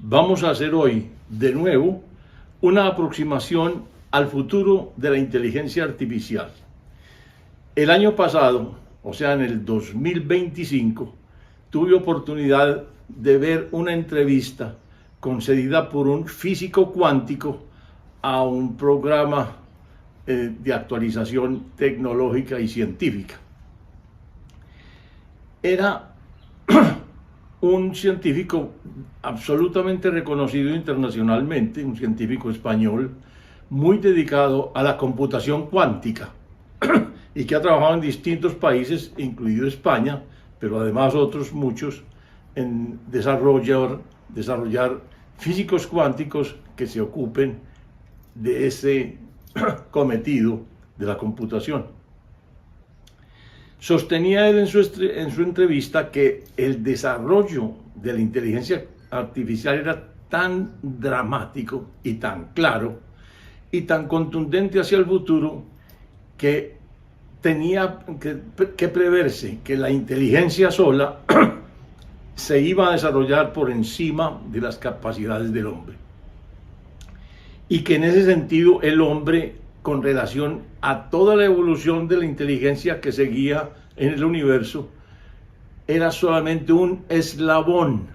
Vamos a hacer hoy de nuevo una aproximación al futuro de la inteligencia artificial. El año pasado, o sea en el 2025, tuve oportunidad de ver una entrevista concedida por un físico cuántico a un programa de actualización tecnológica y científica. Era un científico absolutamente reconocido internacionalmente, un científico español muy dedicado a la computación cuántica y que ha trabajado en distintos países, incluido España, pero además otros muchos, en desarrollar físicos cuánticos que se ocupen de ese cometido de la computación. Sostenía él en su entrevista que el desarrollo de la inteligencia artificial era tan dramático y tan claro y tan contundente hacia el futuro que tenía que preverse que la inteligencia sola se iba a desarrollar por encima de las capacidades del hombre. Y que en ese sentido el hombre, con relación a toda la evolución de la inteligencia que seguía en el universo, era solamente un eslabón.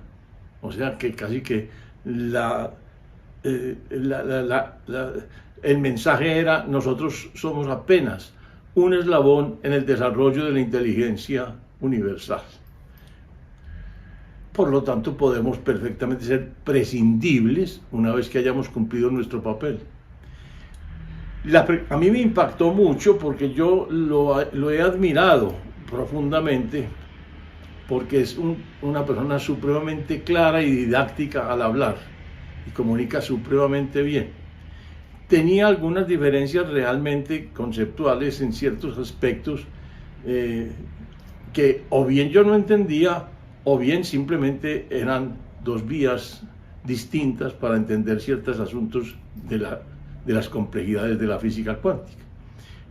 O sea que casi que el mensaje era: nosotros somos apenas un eslabón en el desarrollo de la inteligencia universal. Por lo tanto, podemos perfectamente ser prescindibles una vez que hayamos cumplido nuestro papel. A mí me impactó mucho porque yo lo he admirado profundamente, porque es una persona supremamente clara y didáctica al hablar y comunica supremamente bien. Tenía algunas diferencias realmente conceptuales en ciertos aspectos que o bien yo no entendía o bien simplemente eran dos vías distintas para entender ciertos asuntos de las complejidades de la física cuántica.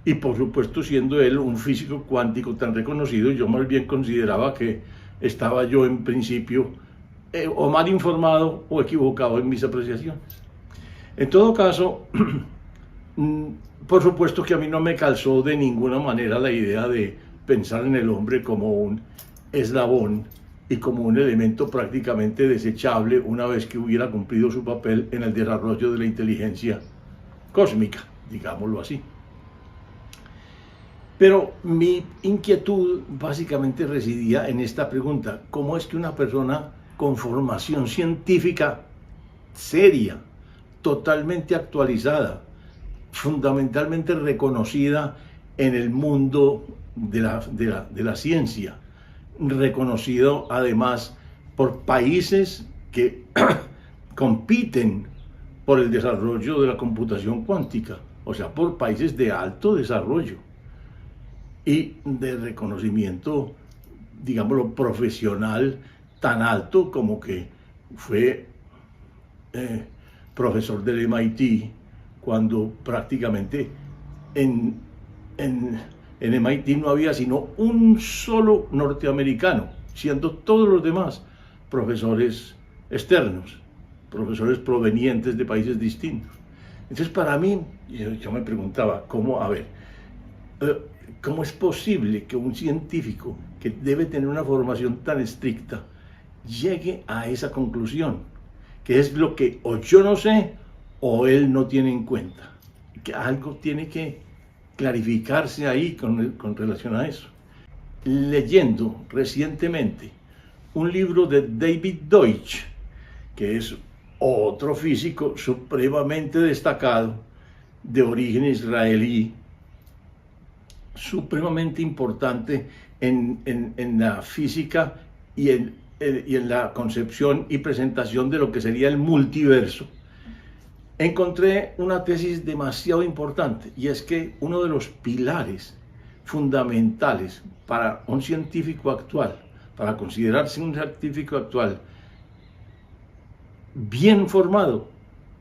Y por supuesto, siendo él un físico cuántico tan reconocido, yo más bien consideraba que estaba yo en principio o mal informado o equivocado en mis apreciaciones. En todo caso, por supuesto que a mí no me calzó de ninguna manera la idea de pensar en el hombre como un eslabón y como un elemento prácticamente desechable una vez que hubiera cumplido su papel en el desarrollo de la inteligencia cósmica, digámoslo así. Pero mi inquietud básicamente residía en esta pregunta: ¿cómo es que una persona con formación científica seria, totalmente actualizada, fundamentalmente reconocida en el mundo de la ciencia, reconocido además por países que compiten por el desarrollo de la computación cuántica, o sea, por países de alto desarrollo y de reconocimiento, digámoslo, profesional tan alto como que fue profesor del MIT, cuando prácticamente en MIT no había sino un solo norteamericano, siendo todos los demás profesores externos, profesores provenientes de países distintos. Entonces, para mí, yo me preguntaba, ¿cómo es posible que un científico que debe tener una formación tan estricta llegue a esa conclusión? Que es lo que o yo no sé o él no tiene en cuenta. Que algo tiene que clarificarse ahí con relación a eso. Leyendo recientemente un libro de David Deutsch, que es otro físico supremamente destacado, de origen israelí, supremamente importante en la física y en la concepción y presentación de lo que sería el multiverso, encontré una tesis demasiado importante, y es que uno de los pilares fundamentales para un científico actual, para considerarse un científico actual bien formado,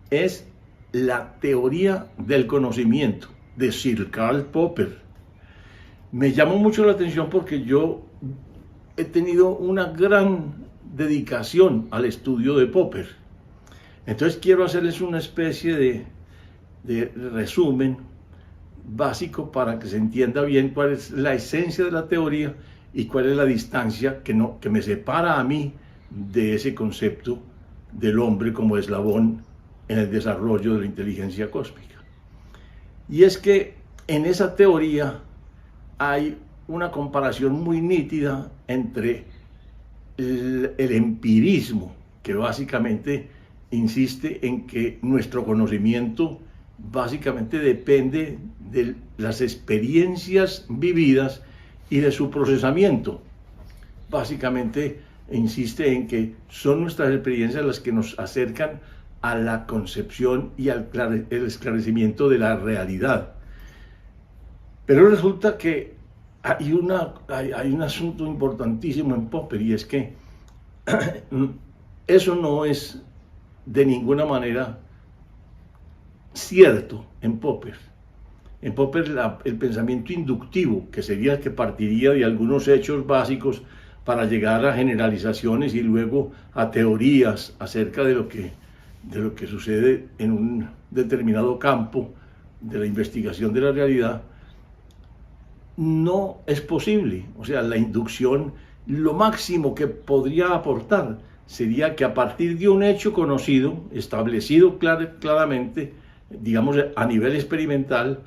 es la teoría del conocimiento de Sir Karl Popper. Me llamó mucho la atención porque yo he tenido una gran dedicación al estudio de Popper Entonces quiero hacerles una especie de resumen básico para que se entienda bien cuál es la esencia de la teoría y cuál es la distancia que me separa a mí de ese concepto del hombre como eslabón en el desarrollo de la inteligencia cósmica. Y es que en esa teoría hay una comparación muy nítida entre el empirismo, que básicamente insiste en que nuestro conocimiento básicamente depende de las experiencias vividas y de su procesamiento. Básicamente insiste en que son nuestras experiencias las que nos acercan a la concepción y al el esclarecimiento de la realidad. Pero resulta que hay un asunto importantísimo en Popper, y es que eso no es de ninguna manera cierto en Popper. En Popper el pensamiento inductivo, que sería el que partiría de algunos hechos básicos para llegar a generalizaciones y luego a teorías acerca de lo que sucede en un determinado campo de la investigación de la realidad, no es posible. O sea, la inducción, lo máximo que podría aportar sería que a partir de un hecho conocido, establecido claramente, digamos a nivel experimental,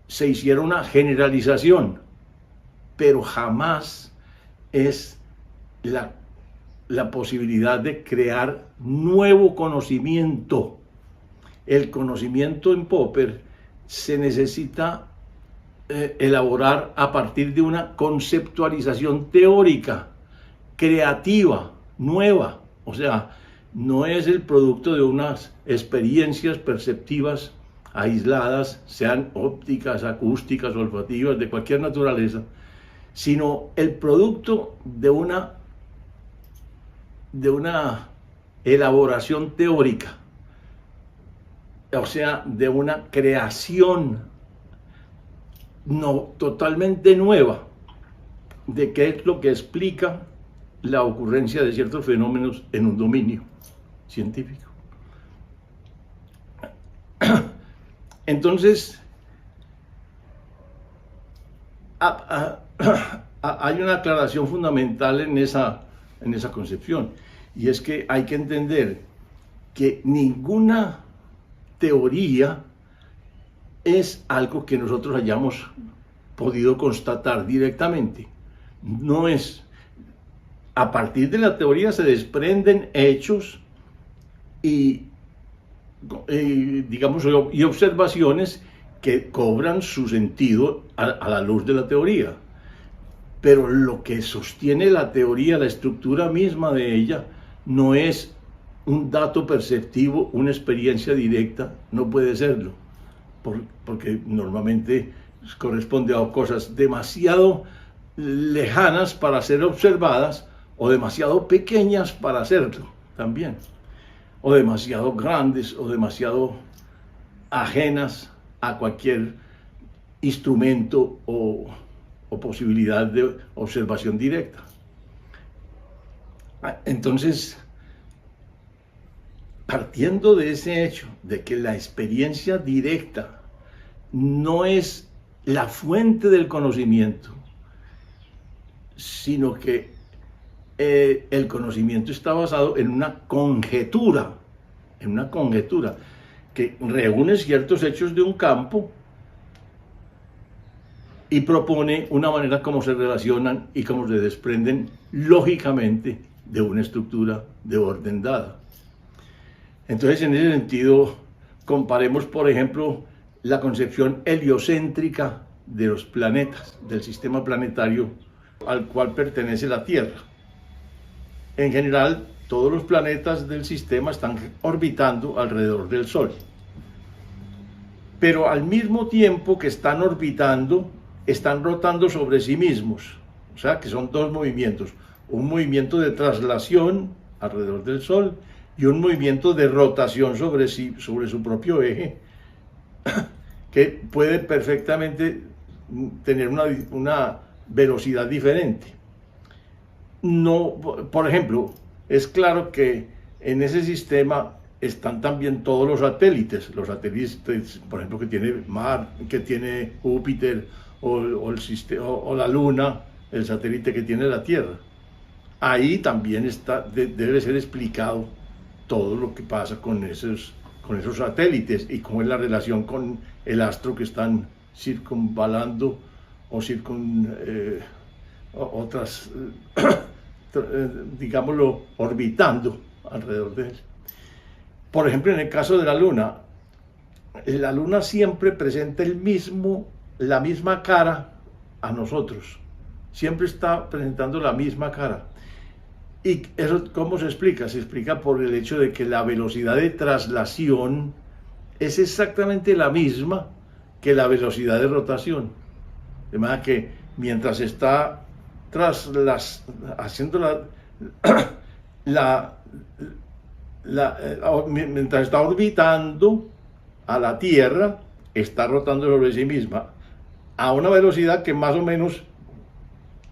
se hiciera una generalización, pero jamás es la posibilidad de crear nuevo conocimiento. El conocimiento en Popper se necesita elaborar a partir de una conceptualización teórica, creativa, nueva. O sea, no es el producto de unas experiencias perceptivas aisladas, sean ópticas, acústicas, olfativas, de cualquier naturaleza, sino el producto de una elaboración teórica, o sea, de una creación totalmente nueva de qué es lo que explica la ocurrencia de ciertos fenómenos en un dominio científico. Entonces, hay una aclaración fundamental en esa concepción, y es que hay que entender que ninguna teoría es algo que nosotros hayamos podido constatar directamente. No es. A partir de la teoría se desprenden hechos y observaciones que cobran su sentido a la luz de la teoría. Pero lo que sostiene la teoría, la estructura misma de ella, no es un dato perceptivo, una experiencia directa, no puede serlo, porque normalmente corresponde a cosas demasiado lejanas para ser observadas, o demasiado pequeñas para hacerlo también, o demasiado grandes, o demasiado ajenas a cualquier instrumento o posibilidad de observación directa. Entonces, partiendo de ese hecho de que la experiencia directa no es la fuente del conocimiento, sino que el conocimiento está basado en una conjetura que reúne ciertos hechos de un campo y propone una manera como se relacionan y cómo se desprenden lógicamente de una estructura de orden dada. Entonces, en ese sentido, comparemos, por ejemplo, la concepción heliocéntrica de los planetas, del sistema planetario al cual pertenece la Tierra. En general, todos los planetas del sistema están orbitando alrededor del Sol. Pero al mismo tiempo que están orbitando, están rotando sobre sí mismos. O sea, que son dos movimientos. Un movimiento de traslación alrededor del Sol y un movimiento de rotación sobre su propio eje, que puede perfectamente tener una velocidad diferente. No, por ejemplo, es claro que en ese sistema están también todos los satélites, por ejemplo, que tiene Marte, que tiene Júpiter, o la Luna, el satélite que tiene la Tierra. Ahí también debe ser explicado todo lo que pasa con esos satélites y cómo es la relación con el astro que están circunvalando o otras, digámoslo, orbitando alrededor de él. Por ejemplo, en el caso de la Luna siempre presenta la misma cara a nosotros. Siempre está presentando la misma cara. ¿Y eso cómo se explica? Se explica por el hecho de que la velocidad de traslación es exactamente la misma que la velocidad de rotación. De manera que mientras está haciendo mientras está orbitando a la Tierra, está rotando sobre sí misma a una velocidad que más o menos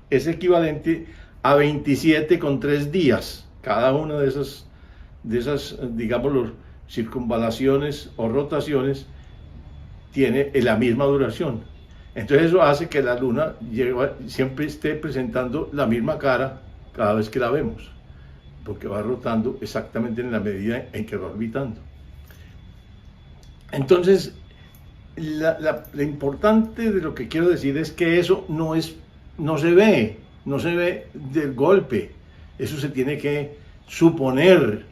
es equivalente a 27,3 días. Cada una de esas digamos, circunvalaciones o rotaciones tiene la misma duración. Entonces eso hace que la Luna siempre esté presentando la misma cara cada vez que la vemos, porque va rotando exactamente en la medida en que va orbitando. Entonces, lo importante de lo que quiero decir es que eso no se ve del golpe, eso se tiene que suponer,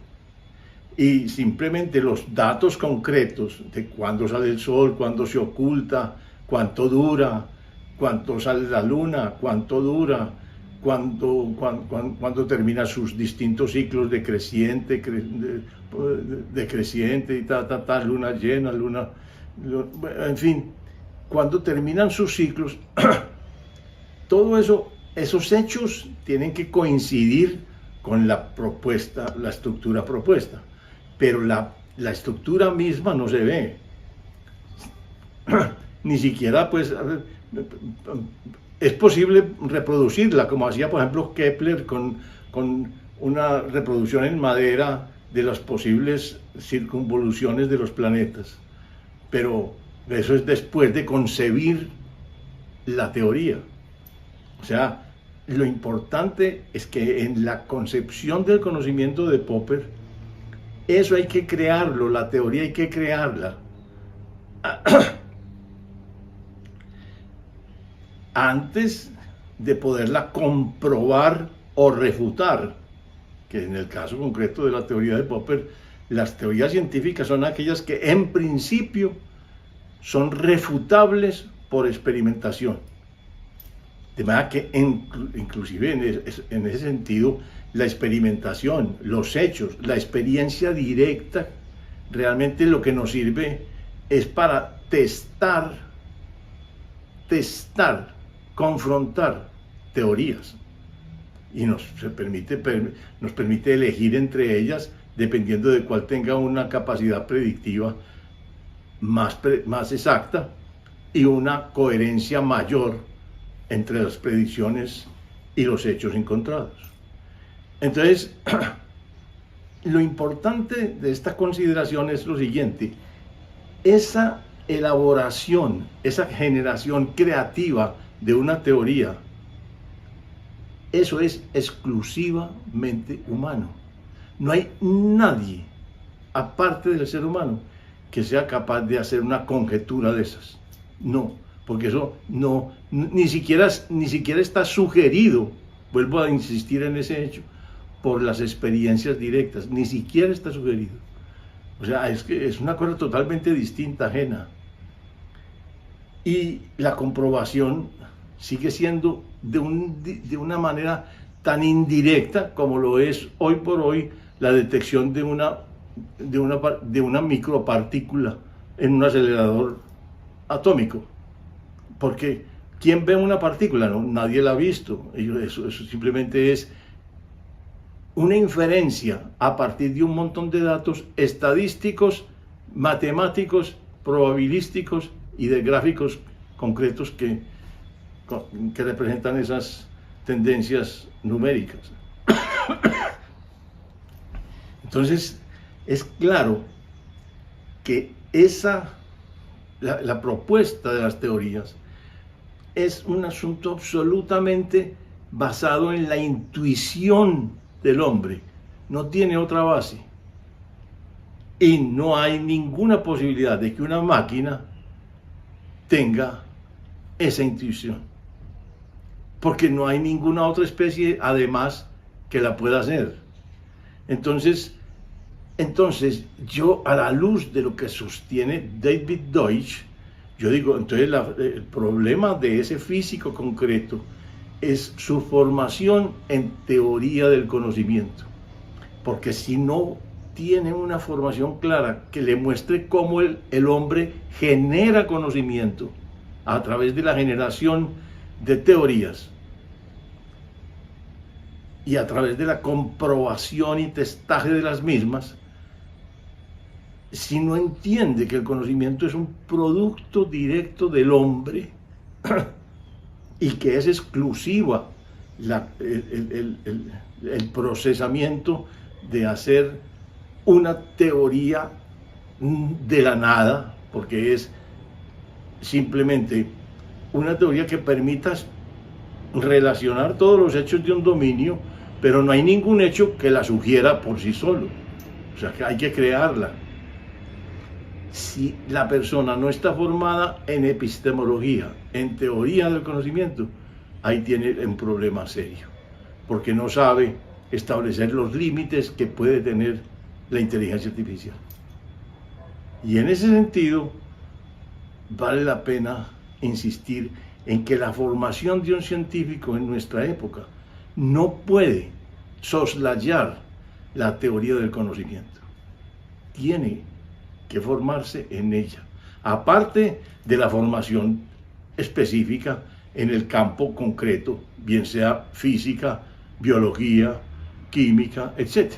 y simplemente los datos concretos de cuándo sale el sol, cuándo se oculta, cuánto dura, cuánto sale la Luna, cuánto dura, cuando termina sus distintos ciclos decreciente y luna llena, en fin, cuando terminan sus ciclos, todo eso, esos hechos tienen que coincidir con la estructura propuesta, pero la estructura misma no se ve, ni siquiera pues es posible reproducirla, como hacía por ejemplo Kepler con una reproducción en madera de las posibles circunvoluciones de los planetas. Pero eso es después de concebir la teoría. O sea, lo importante es que en la concepción del conocimiento de Popper, eso hay que crearlo, la teoría hay que crearla. Antes de poderla comprobar o refutar, que en el caso concreto de la teoría de Popper, las teorías científicas son aquellas que en principio son refutables por experimentación. De manera que inclusive en ese sentido, la experimentación, los hechos, la experiencia directa, realmente lo que nos sirve es para testar, confrontar teorías, y nos permite elegir entre ellas dependiendo de cuál tenga una capacidad predictiva más exacta y una coherencia mayor entre las predicciones y los hechos encontrados. Entonces, lo importante de esta consideración es lo siguiente: esa elaboración, esa generación creativa de una teoría, eso es exclusivamente humano. No hay nadie, aparte del ser humano, que sea capaz de hacer una conjetura de esas. No, porque eso ni siquiera está sugerido, vuelvo a insistir en ese hecho, por las experiencias directas, ni siquiera está sugerido. O sea, es que es una cosa totalmente distinta, ajena. Y la comprobación sigue siendo de una manera tan indirecta como lo es hoy por hoy la detección de una micropartícula en un acelerador atómico. Porque ¿quién ve una partícula? No, nadie la ha visto. Eso simplemente es una inferencia a partir de un montón de datos estadísticos, matemáticos, probabilísticos y de gráficos concretos que representan esas tendencias numéricas. Entonces, es claro que la propuesta de las teorías es un asunto absolutamente basado en la intuición del hombre, no tiene otra base. Y no hay ninguna posibilidad de que una máquina tenga esa intuición, porque no hay ninguna otra especie además que la pueda hacer. Entonces yo, a la luz de lo que sostiene David Deutsch, yo digo, entonces el problema de ese físico concreto es su formación en teoría del conocimiento, porque si no tiene una formación clara que le muestre cómo el hombre genera conocimiento a través de la generación de teorías y a través de la comprobación y testaje de las mismas, si no entiende que el conocimiento es un producto directo del hombre y que es exclusiva el procesamiento de hacer una teoría de la nada, porque es simplemente una teoría que permita relacionar todos los hechos de un dominio, pero no hay ningún hecho que la sugiera por sí solo. O sea, que hay que crearla. Si la persona no está formada en epistemología, en teoría del conocimiento, ahí tiene un problema serio, porque no sabe establecer los límites que puede tener la inteligencia artificial. Y en ese sentido, vale la pena insistir en que la formación de un científico en nuestra época no puede soslayar la teoría del conocimiento. Tiene que formarse en ella, aparte de la formación específica en el campo concreto, bien sea física, biología, química, etc.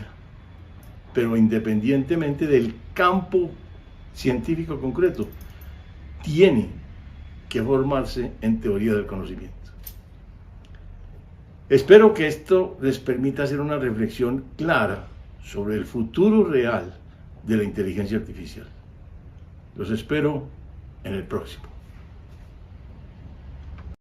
Pero independientemente del campo científico concreto, tiene que formarse en teoría del conocimiento. Espero que esto les permita hacer una reflexión clara sobre el futuro real de la inteligencia artificial. Los espero en el próximo.